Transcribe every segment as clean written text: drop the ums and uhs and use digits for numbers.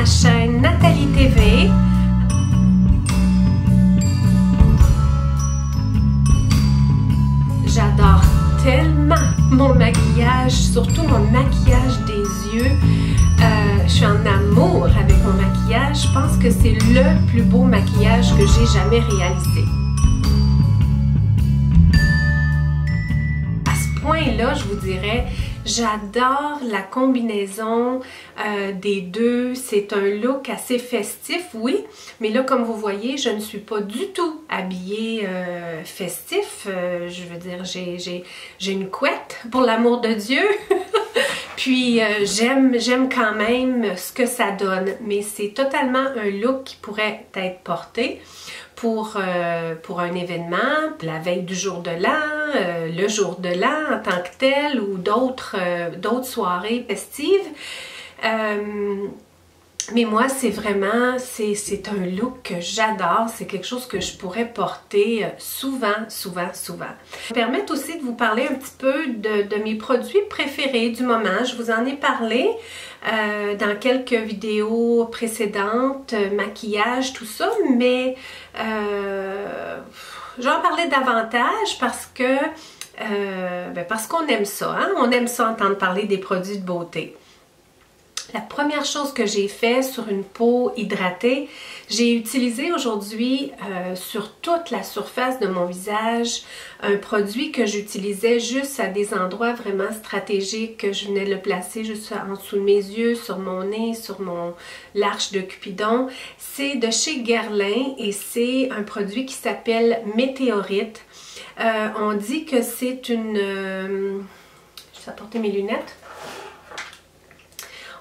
ma chaîne Nathalie TV. J'adore tellement mon maquillage, surtout mon maquillage des yeux. Je suis en amour avec mon maquillage. Je pense que c'est le plus beau maquillage que j'ai jamais réalisé. À ce point-là, je vous dirais, j'adore la combinaison des deux. C'est un look assez festif, oui, mais là, comme vous voyez, je ne suis pas du tout habillée festif. Je veux dire, j'ai une couette, pour l'amour de Dieu. Puis j'aime quand même ce que ça donne, mais c'est totalement un look qui pourrait être porté pour un événement, la veille du jour de l'an, le jour de l'an en tant que tel, ou d'autres soirées festives. Mais moi, c'est vraiment, c'est un look que j'adore, c'est quelque chose que je pourrais porter souvent. Ça me permet aussi de vous parler un petit peu de mes produits préférés du moment. Je vous en ai parlé dans quelques vidéos précédentes, maquillage, tout ça, mais je vais en parler davantage parce que parce qu'on aime ça, hein? On aime ça entendre parler des produits de beauté. La première chose que j'ai fait sur une peau hydratée, j'ai utilisé aujourd'hui sur toute la surface de mon visage un produit que j'utilisais juste à des endroits vraiment stratégiques, que je venais le placer juste en dessous de mes yeux, sur mon nez, sur l'arche de Cupidon. C'est de chez Guerlain et c'est un produit qui s'appelle Météorite. On dit que c'est une... je vais apporter mes lunettes.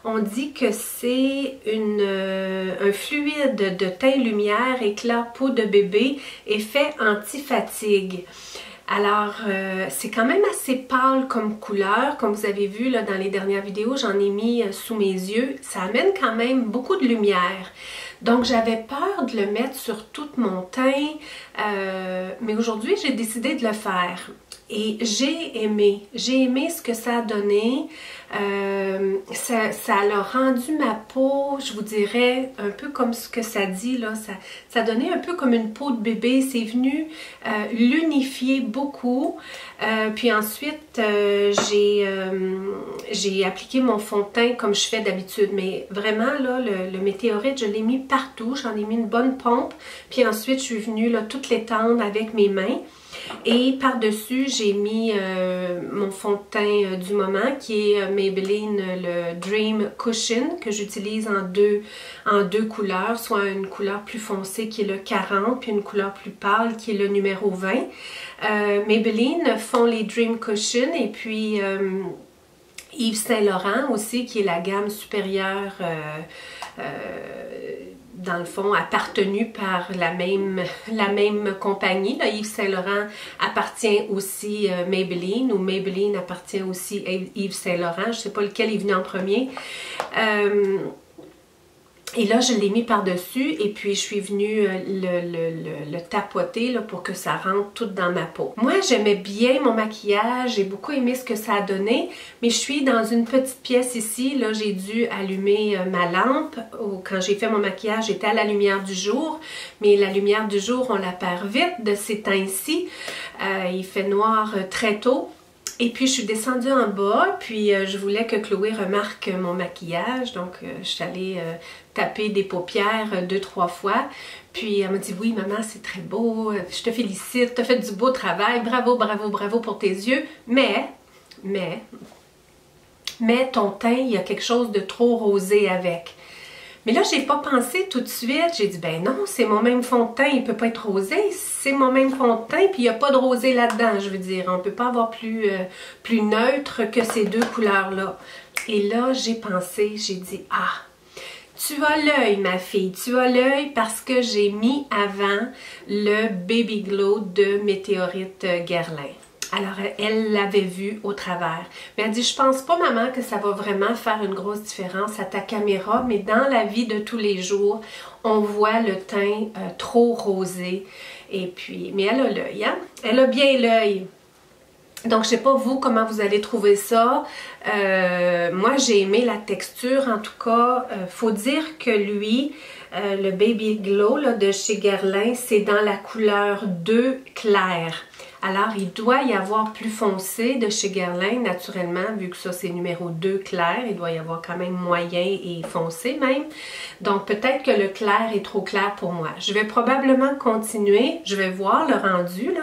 On dit que c'est un fluide de teint lumière, éclat, peau de bébé, effet anti-fatigue. Alors, c'est quand même assez pâle comme couleur. Comme vous avez vu là, dans les dernières vidéos, j'en ai mis sous mes yeux. Ça amène quand même beaucoup de lumière. Donc, j'avais peur de le mettre sur tout mon teint, mais aujourd'hui, j'ai décidé de le faire. Et j'ai aimé ce que ça a donné. Ça l'a rendu ma peau, je vous dirais, un peu comme ce que ça dit là, ça donnait un peu comme une peau de bébé. C'est venu l'unifier beaucoup. Puis ensuite, j'ai appliqué mon fond de teint comme je fais d'habitude. Mais vraiment, là, le Météorite, je l'ai mis partout. J'en ai mis une bonne pompe. Puis ensuite, je suis venue là, tout l'étendre avec mes mains. Et par-dessus, j'ai mis mon fond de teint du moment qui est Maybelline le Dream Cushion que j'utilise en deux couleurs, soit une couleur plus foncée qui est le 40 puis une couleur plus pâle qui est le numéro 20. Maybelline font les Dream Cushion et puis Yves Saint Laurent aussi qui est la gamme supérieure dans le fond, appartenu par la même compagnie. Là, Yves Saint Laurent appartient aussi Maybelline, ou Maybelline appartient aussi Yves Saint Laurent. Je ne sais pas lequel est venu en premier. Et là, je l'ai mis par-dessus et puis je suis venue le tapoter là, pour que ça rentre tout dans ma peau. Moi, j'aimais bien mon maquillage, j'ai beaucoup aimé ce que ça a donné, mais je suis dans une petite pièce ici. Là, j'ai dû allumer ma lampe. Quand j'ai fait mon maquillage, j'étais à la lumière du jour, mais la lumière du jour, on la perd vite de ces temps-ci. Il fait noir très tôt. Et puis, je suis descendue en bas, puis je voulais que Chloé remarque mon maquillage. Donc, je suis allée taper des paupières 2-3 fois. Puis, elle m'a dit, oui, maman, c'est très beau, je te félicite, tu as fait du beau travail, bravo, bravo, bravo pour tes yeux. Mais, ton teint, il y a quelque chose de trop rosé avec. Mais là, j'ai pas pensé tout de suite. J'ai dit, ben non, c'est mon même fond de teint, il peut pas être rosé. C'est mon même fond de teint, puis il n'y a pas de rosé là-dedans, je veux dire. On peut pas avoir plus neutre que ces deux couleurs-là. Et là, j'ai pensé, j'ai dit, ah, tu as l'œil, ma fille, tu as l'œil parce que j'ai mis avant le Baby Glow de Météorite Guerlain. Alors, elle l'avait vu au travers. Mais elle dit, je pense pas, maman, que ça va vraiment faire une grosse différence à ta caméra, mais dans la vie de tous les jours, on voit le teint trop rosé. Et puis, mais elle a l'œil, hein? Elle a bien l'œil. Donc, je sais pas vous comment vous allez trouver ça. Moi, j'ai aimé la texture. En tout cas, faut dire que lui, le Baby Glow là, de chez Guerlain, c'est dans la couleur 2 clair. Alors, il doit y avoir plus foncé de chez Guerlain, naturellement, vu que ça, c'est numéro 2 clair. Il doit y avoir quand même moyen et foncé même. Donc, peut-être que le clair est trop clair pour moi. Je vais probablement continuer. Je vais voir le rendu, là.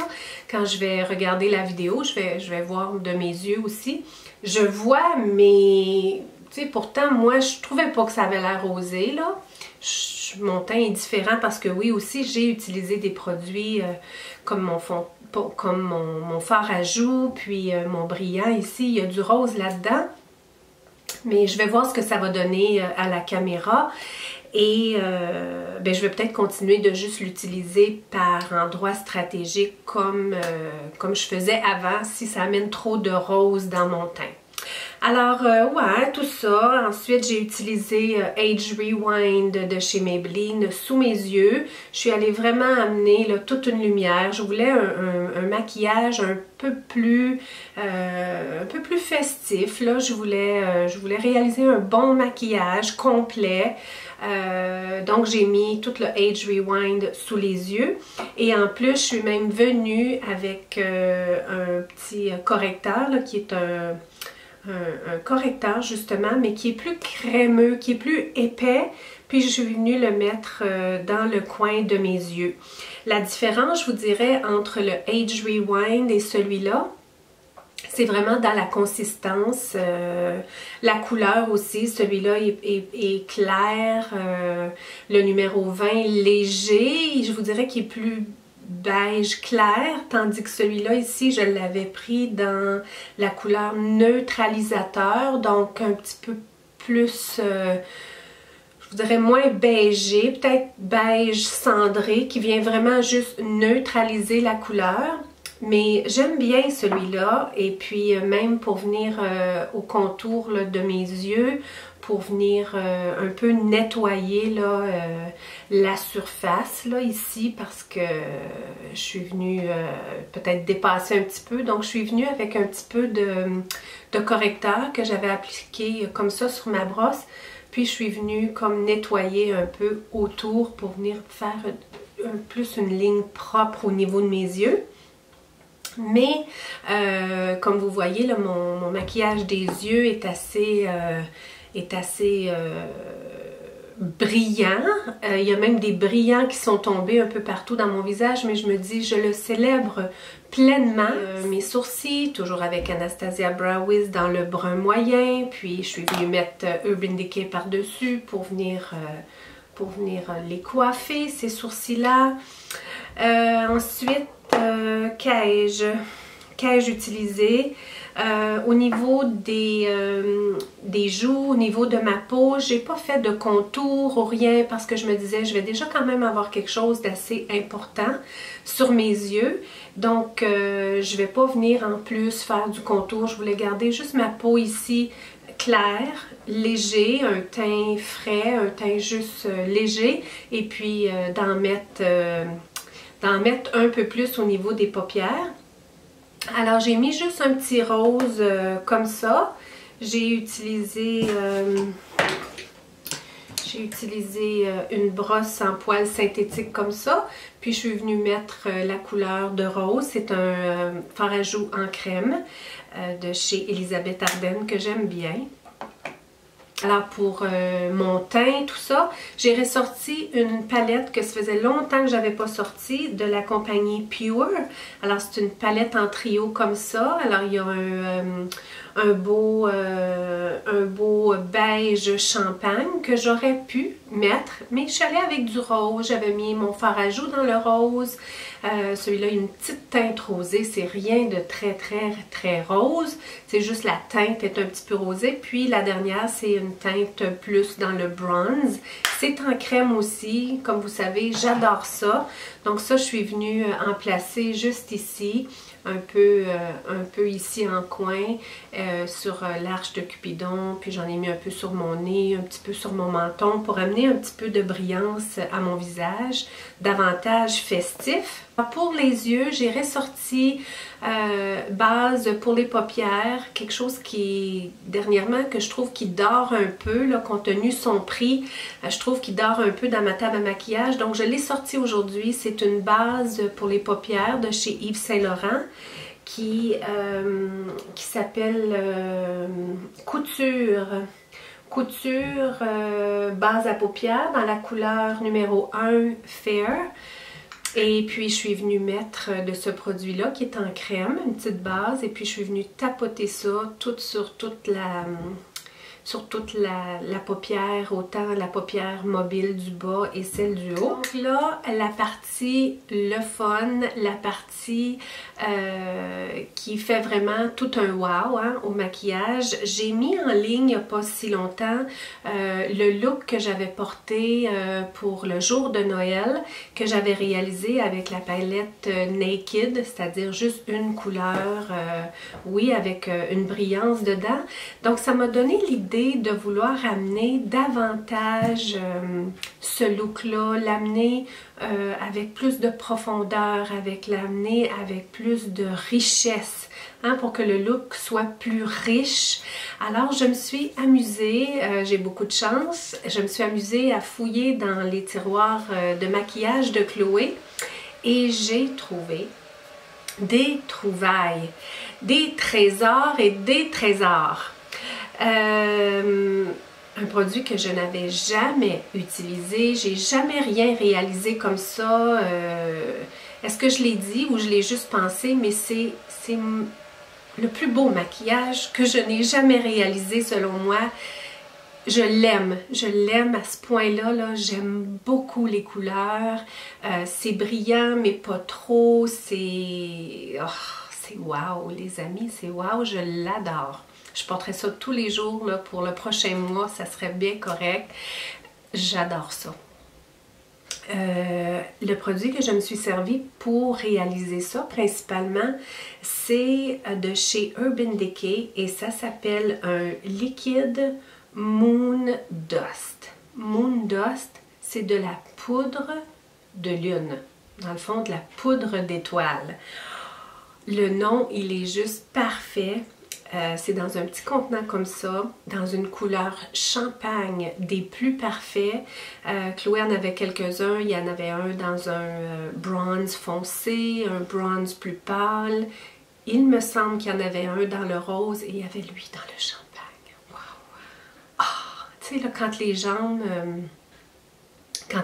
Quand je vais regarder la vidéo, je vais voir de mes yeux aussi. Je vois, mais... Tu sais, pourtant, moi, je trouvais pas que ça avait l'air rosé, là. Mon teint est différent parce que, oui, aussi, j'ai utilisé des produits comme mon fond... comme mon fard à joues, puis mon brillant ici, il y a du rose là-dedans. Mais je vais voir ce que ça va donner à la caméra. Et ben, je vais peut-être continuer de juste l'utiliser par endroits stratégiques comme je faisais avant, si ça amène trop de rose dans mon teint. Alors, ouais, tout ça. Ensuite, j'ai utilisé Age Rewind de chez Maybelline sous mes yeux. Je suis allée vraiment amener là, toute une lumière. Je voulais un maquillage un peu plus festif. Là. Je voulais réaliser un bon maquillage complet. Donc, j'ai mis tout le Age Rewind sous les yeux. Et en plus, je suis même venue avec un petit correcteur là, qui est un correcteur justement, mais qui est plus crémeux, qui est plus épais, puis je suis venue le mettre dans le coin de mes yeux. La différence, je vous dirais, entre le Age Rewind et celui-là, c'est vraiment dans la consistance, la couleur aussi. Celui-là est clair, le numéro 20 léger, je vous dirais qu'il est plus beige clair, tandis que celui-là ici, je l'avais pris dans la couleur neutralisateur, donc un petit peu plus, je vous dirais moins beigé, peut-être beige cendré, qui vient vraiment juste neutraliser la couleur. Mais j'aime bien celui-là, et puis même pour venir au contour là, de mes yeux, pour venir un peu nettoyer là, la surface là, ici, parce que je suis venue peut-être dépasser un petit peu. Donc je suis venue avec un petit peu de correcteur que j'avais appliqué comme ça sur ma brosse. Puis je suis venue comme nettoyer un peu autour pour venir faire plus une ligne propre au niveau de mes yeux. Mais comme vous voyez, là, mon maquillage des yeux est assez brillant. Il y a même des brillants qui sont tombés un peu partout dans mon visage, mais je me dis, je le célèbre pleinement. Mes sourcils, toujours avec Anastasia Brow Wiz dans le brun moyen, puis je suis venue mettre Urban Decay par-dessus pour venir les coiffer, ces sourcils-là. Ensuite, qu'ai-je utilisé? Au niveau des joues, au niveau de ma peau, j'ai pas fait de contour ou rien parce que je me disais je vais déjà quand même avoir quelque chose d'assez important sur mes yeux. Donc je vais pas venir en plus faire du contour. Je voulais garder juste ma peau ici clair, léger, un teint frais, un teint juste léger, et puis d'en mettre un peu plus au niveau des paupières. Alors j'ai mis juste un petit rose comme ça. J'ai utilisé une brosse en poils synthétique comme ça. Puis je suis venue mettre la couleur de rose. C'est un fard à joues en crème de chez Elisabeth Ardennes que j'aime bien. Alors pour mon teint, tout ça, j'ai ressorti une palette que ça faisait longtemps que j'avais pas sortie de la compagnie Pure. Alors c'est une palette en trio comme ça. Alors il y a un beau beige champagne que j'aurais pu mettre, mais je suis allée avec du rose. J'avais mis mon fard à joues dans le rose. Celui-là, une petite teinte rosée, c'est rien de très rose. C'est juste la teinte est un petit peu rosée. Puis la dernière, c'est une teinte plus dans le bronze. C'est en crème aussi, comme vous savez, j'adore ça. Donc ça, je suis venue en placer juste ici. un peu ici en coin, sur l'arche de Cupidon, puis j'en ai mis un peu sur mon nez, un petit peu sur mon menton pour amener un petit peu de brillance à mon visage, davantage festif. Pour les yeux, j'ai ressorti base pour les paupières, quelque chose qui, dernièrement, que je trouve qui dort un peu, là, compte tenu son prix, je trouve qu'il dort un peu dans ma table à maquillage, donc je l'ai sorti aujourd'hui. C'est une base pour les paupières de chez Yves Saint Laurent qui s'appelle Couture base à paupières dans la couleur numéro 1 Fair. Et puis, je suis venue mettre de ce produit-là qui est en crème, une petite base. Et puis, je suis venue tapoter ça sur toute la paupière, autant la paupière mobile du bas et celle du haut. Donc là, la partie le fun, la partie qui fait vraiment tout un wow hein, au maquillage. J'ai mis en ligne il n'y a pas si longtemps le look que j'avais porté pour le jour de Noël, que j'avais réalisé avec la palette Naked, c'est-à-dire juste une couleur, oui, avec une brillance dedans. Donc ça m'a donné l'idée de vouloir amener davantage ce look-là, l'amener avec plus de profondeur, l'amener avec plus de richesse, hein, pour que le look soit plus riche. Alors je me suis amusée, j'ai beaucoup de chance, je me suis amusée à fouiller dans les tiroirs de maquillage de Chloé et j'ai trouvé des trouvailles, des trésors et des trésors. Un produit que je n'avais jamais utilisé, j'ai jamais rien réalisé comme ça. Est-ce que je l'ai dit ou je l'ai juste pensé, mais c'est le plus beau maquillage que je n'ai jamais réalisé selon moi. Je l'aime à ce point-là, là. J'aime beaucoup les couleurs, c'est brillant mais pas trop, c'est wow les amis, c'est wow, je l'adore. Je porterai ça tous les jours là, pour le prochain mois, ça serait bien correct. J'adore ça. Le produit que je me suis servi pour réaliser ça, principalement, c'est de chez Urban Decay et ça s'appelle un liquide Moon Dust. Moon Dust, c'est de la poudre de lune. Dans le fond, de la poudre d'étoile. Le nom, il est juste parfait. C'est dans un petit contenant comme ça, dans une couleur champagne, des plus parfaits. Chloé en avait quelques-uns. Il y en avait un dans un bronze foncé, un bronze plus pâle. Il me semble qu'il y en avait un dans le rose et il y avait lui dans le champagne. Wow! Ah! Tu sais, là, quand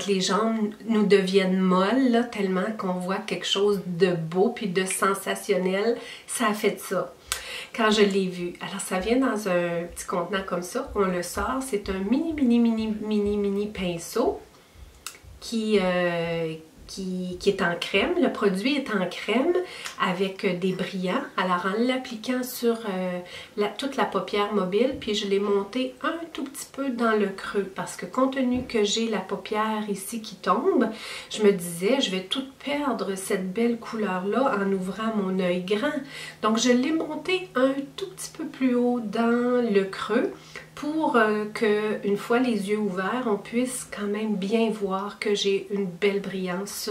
les jambes nous deviennent molles, là, tellement qu'on voit quelque chose de beau puis de sensationnel, ça a fait ça. Quand je l'ai vu. Alors ça vient dans un petit contenant comme ça, on le sort, c'est un mini pinceau qui est en crème. Le produit est en crème avec des brillants. Alors en l'appliquant sur toute la paupière mobile, puis je l'ai monté un tout petit peu dans le creux parce que compte tenu que j'ai la paupière ici qui tombe, je me disais je vais tout perdre cette belle couleur-là en ouvrant mon œil grand. Donc je l'ai monté un tout petit peu plus haut dans le creux pour que, une fois les yeux ouverts, on puisse quand même bien voir que j'ai une belle brillance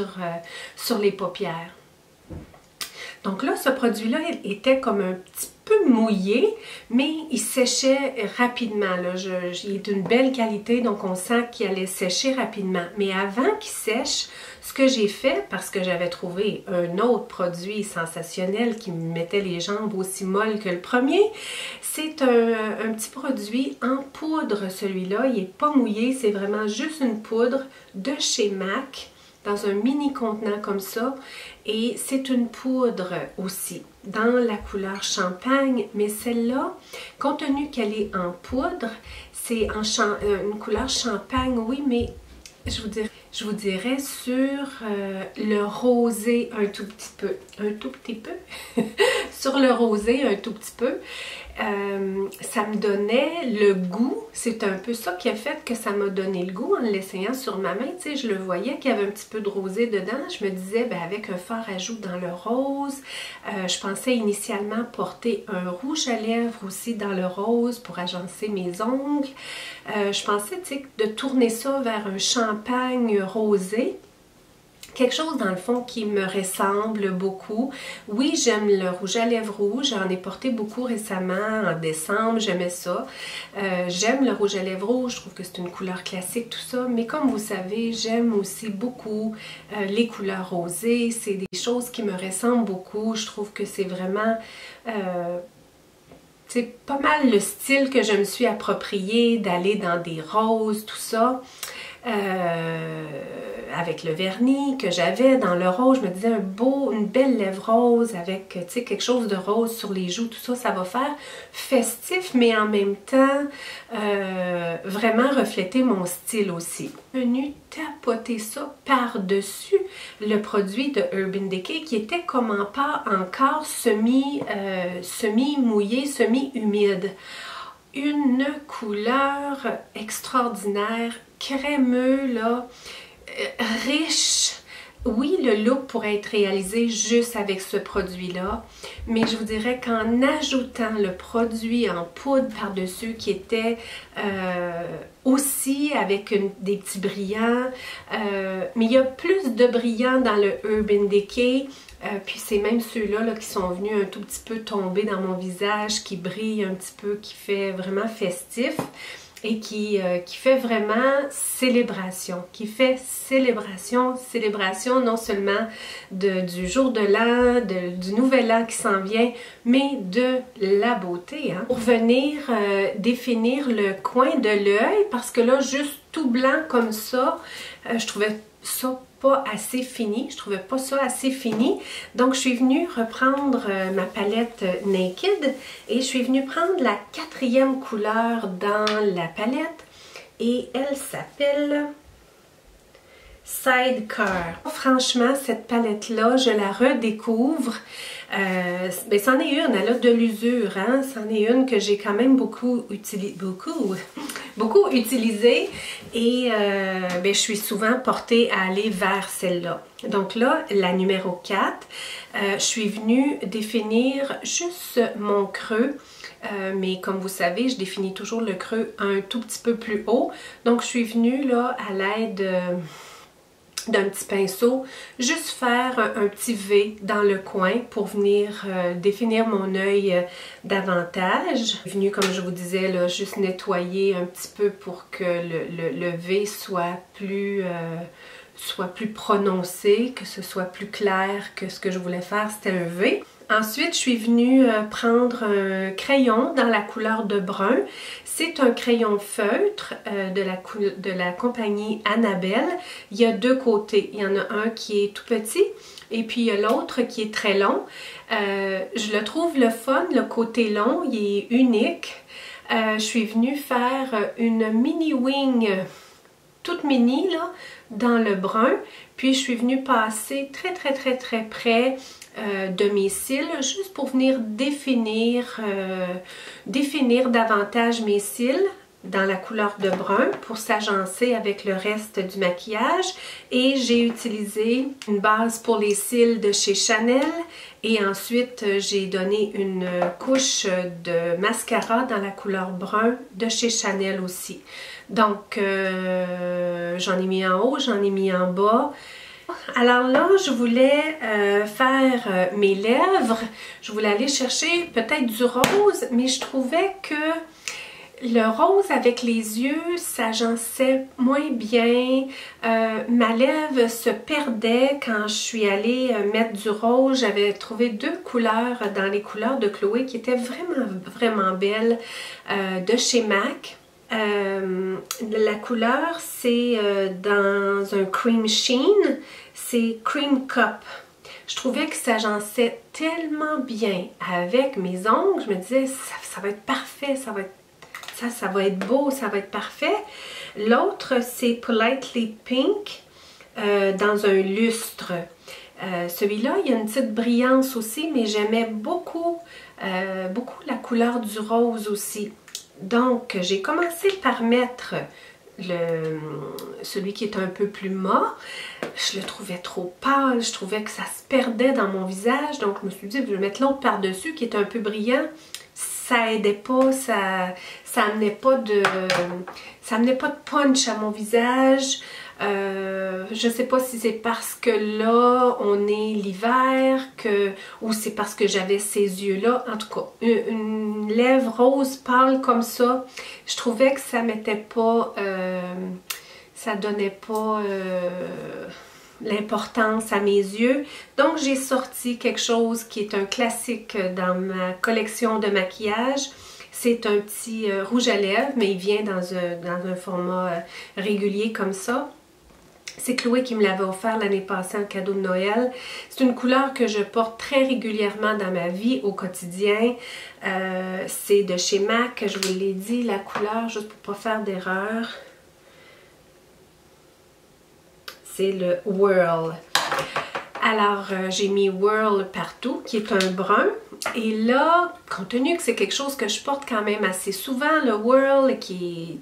sur les paupières. Donc là, ce produit-là était comme un petit peu mouillé, mais il séchait rapidement. Là. Il est d'une belle qualité, donc on sent qu'il allait sécher rapidement. Mais avant qu'il sèche, ce que j'ai fait, parce que j'avais trouvé un autre produit sensationnel qui me mettait les jambes aussi molles que le premier, c'est un petit produit en poudre, celui-là. Il n'est pas mouillé, c'est vraiment juste une poudre de chez MAC, dans un mini contenant comme ça. Et c'est une poudre aussi, dans la couleur champagne. Mais celle-là, compte tenu qu'elle est en poudre, c'est une couleur champagne, oui, mais je vous dirais sur le rosé un tout petit peu, sur le rosé un tout petit peu. ça me donnait le goût. C'est un peu ça qui a fait que ça m'a donné le goût en l'essayant sur ma main. Tu sais, je le voyais qu'il y avait un petit peu de rosé dedans. Je me disais, ben avec un fort ajout dans le rose. Je pensais initialement porter un rouge à lèvres aussi dans le rose pour agencer mes ongles. Je pensais, tu sais, de tourner ça vers un champagne rosé. Quelque chose dans le fond qui me ressemble beaucoup. Oui, j'aime le rouge à lèvres rouge. J'en ai porté beaucoup récemment, en décembre, j'aimais ça. J'aime le rouge à lèvres rouge, je trouve que c'est une couleur classique, tout ça. Mais comme vous savez, j'aime aussi beaucoup les couleurs rosées. C'est des choses qui me ressemblent beaucoup. Je trouve que c'est vraiment... c'est pas mal le style que je me suis approprié, d'aller dans des roses, tout ça. Avec le vernis que j'avais dans le rose, je me disais une belle lèvre rose avec, tu sais, quelque chose de rose sur les joues, tout ça, ça va faire festif, mais en même temps, vraiment refléter mon style aussi. Je suis venue tapoter ça par-dessus le produit de Urban Decay qui était comme encore semi-mouillé, semi-humide. Une couleur extraordinaire, crémeux, là, riche. Oui, le look pourrait être réalisé juste avec ce produit-là, mais je vous dirais qu'en ajoutant le produit en poudre par-dessus qui était aussi avec des petits brillants, mais il y a plus de brillants dans le Urban Decay. Puis c'est même ceux-là là, qui sont venus un tout petit peu tomber dans mon visage, qui brille un petit peu, qui fait vraiment festif et qui fait vraiment célébration, célébration non seulement du jour de l'an, du nouvel an qui s'en vient, mais de la beauté. Hein. Pour venir définir le coin de l'œil, parce que là, juste tout blanc comme ça, je trouvais ça pas assez fini, je trouvais pas ça assez fini, donc je suis venue reprendre ma palette Naked et je suis venue prendre la 4e couleur dans la palette et elle s'appelle Sidecar. Franchement, cette palette-là, je la redécouvre. Ben, c'en est une, elle a de l'usure, hein? C'en est une que j'ai quand même beaucoup utilisée et ben, je suis souvent portée à aller vers celle-là. Donc là, la numéro 4, je suis venue définir juste mon creux. Mais comme vous savez, je définis toujours le creux un tout petit peu plus haut. Donc je suis venue là à l'aide d'un petit pinceau, juste faire un petit V dans le coin pour venir définir mon œil davantage. Je suis venue, comme je vous disais, là, juste nettoyer un petit peu pour que le V soit plus prononcé, que ce soit plus clair que ce que je voulais faire, c'était un V. Ensuite, je suis venue prendre un crayon dans la couleur de brun. C'est un crayon feutre de la compagnie Annabelle. Il y a deux côtés. Il y en a un qui est tout petit et puis il y a l'autre qui est très long. Je le trouve le fun, le côté long, il est unique. Je suis venue faire une mini wing toute mini là, dans le brun. Puis je suis venue passer très près de mes cils, juste pour venir définir davantage mes cils dans la couleur de brun pour s'agencer avec le reste du maquillage. Et j'ai utilisé une base pour les cils de chez Chanel et ensuite j'ai donné une couche de mascara dans la couleur brun de chez Chanel aussi. Donc j'en ai mis en haut, j'en ai mis en bas. Alors là, je voulais faire mes lèvres, je voulais aller chercher peut-être du rose, mais je trouvais que le rose avec les yeux s'agençait moins bien, ma lèvre se perdait quand je suis allée mettre du rose. J'avais trouvé deux couleurs dans les couleurs de Chloé qui étaient vraiment belles de chez MAC. La couleur c'est dans un cream sheen, c'est Cream Cup. Je trouvais que ça s'agençait tellement bien avec mes ongles, je me disais ça va être parfait, ça va être beau, ça va être parfait. L'autre c'est Politely Pink dans un lustre. Celui-là, il y a une petite brillance aussi, mais j'aimais beaucoup beaucoup la couleur du rose aussi. Donc, j'ai commencé par mettre celui qui est un peu plus mat. Je le trouvais trop pâle, je trouvais que ça se perdait dans mon visage. Donc, je me suis dit, je vais mettre l'autre par-dessus qui est un peu brillant. Ça aidait pas, ça amenait pas de punch à mon visage. Je sais pas si c'est parce que là, on est l'hiver, ou c'est parce que j'avais ces yeux-là. En tout cas, une lèvre rose pâle comme ça, je trouvais que ça mettait pas, ça donnait pas l'importance à mes yeux. Donc, j'ai sorti quelque chose qui est un classique dans ma collection de maquillage. C'est un petit rouge à lèvres, mais il vient dans un format régulier comme ça. C'est Chloé qui me l'avait offert l'année passée en cadeau de Noël. C'est une couleur que je porte très régulièrement dans ma vie au quotidien. C'est de chez MAC, je vous l'ai dit, la couleur, juste pour ne pas faire d'erreur. C'est le Whirl. Alors, j'ai mis Whirl partout, qui est un brun. Et là, compte tenu que c'est quelque chose que je porte quand même assez souvent, le Whirl qui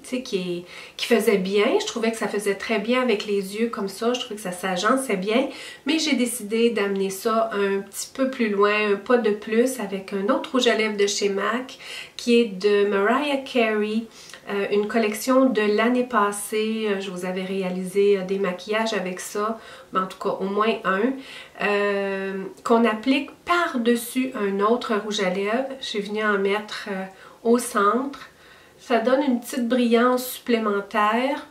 faisait bien, je trouvais que ça faisait très bien avec les yeux comme ça, je trouvais que ça s'agençait bien, mais j'ai décidé d'amener ça un petit peu plus loin, un pas de plus, avec un autre rouge à lèvres de chez MAC, qui est de Mariah Carey. Une collection de l'année passée, je vous avais réalisé des maquillages avec ça, en tout cas au moins un, qu'on applique par-dessus un autre rouge à lèvres. Je suis venue en mettre au centre. Ça donne une petite brillance supplémentaire.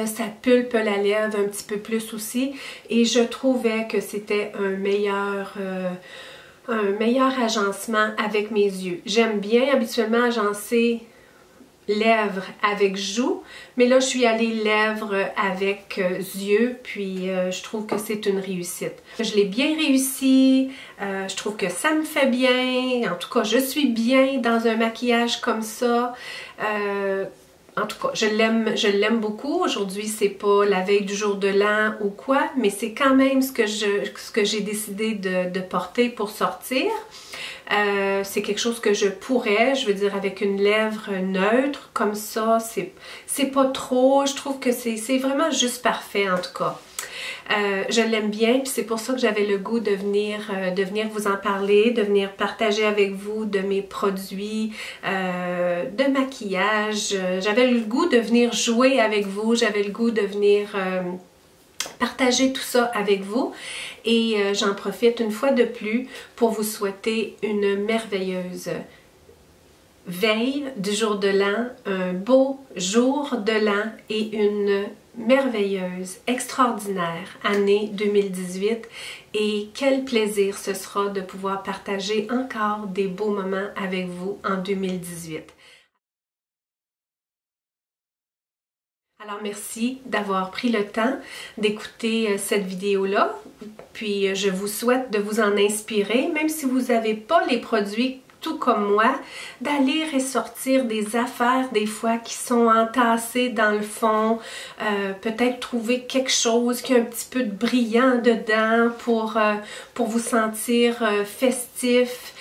Ça pulpe la lèvre un petit peu plus aussi et je trouvais que c'était un meilleur agencement avec mes yeux. J'aime bien habituellement agencer lèvres avec joues, mais là je suis allée lèvres avec yeux, puis je trouve que c'est une réussite. Je l'ai bien réussi, je trouve que ça me fait bien, en tout cas je suis bien dans un maquillage comme ça. En tout cas, je l'aime beaucoup. Aujourd'hui, c'est pas la veille du jour de l'an ou quoi, mais c'est quand même ce que j'ai décidé de porter pour sortir. C'est quelque chose que je pourrais, je veux dire, avec une lèvre neutre, comme ça, c'est pas trop. Je trouve que c'est vraiment juste parfait, en tout cas. Je l'aime bien, puis c'est pour ça que j'avais le goût de venir vous en parler, de venir partager avec vous de mes produits de maquillage. J'avais le goût de venir jouer avec vous, j'avais le goût de venir partager tout ça avec vous et j'en profite une fois de plus pour vous souhaiter une merveilleuse veille du jour de l'an, un beau jour de l'an et une merveilleuse, extraordinaire année 2018 et quel plaisir ce sera de pouvoir partager encore des beaux moments avec vous en 2018. Alors merci d'avoir pris le temps d'écouter cette vidéo-là, puis je vous souhaite de vous en inspirer, même si vous n'avez pas les produits tout comme moi, d'aller ressortir des affaires des fois qui sont entassées dans le fond, peut-être trouver quelque chose qui a un petit peu de brillant dedans pour vous sentir festif,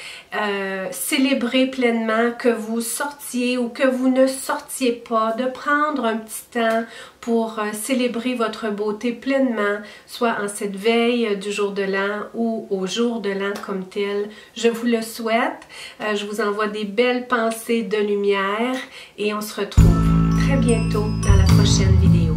célébrer pleinement que vous sortiez ou que vous ne sortiez pas, de prendre un petit temps pour célébrer votre beauté pleinement, soit en cette veille du jour de l'an ou au jour de l'an comme tel. Je vous le souhaite. Je vous envoie des belles pensées de lumière et on se retrouve très bientôt dans la prochaine vidéo.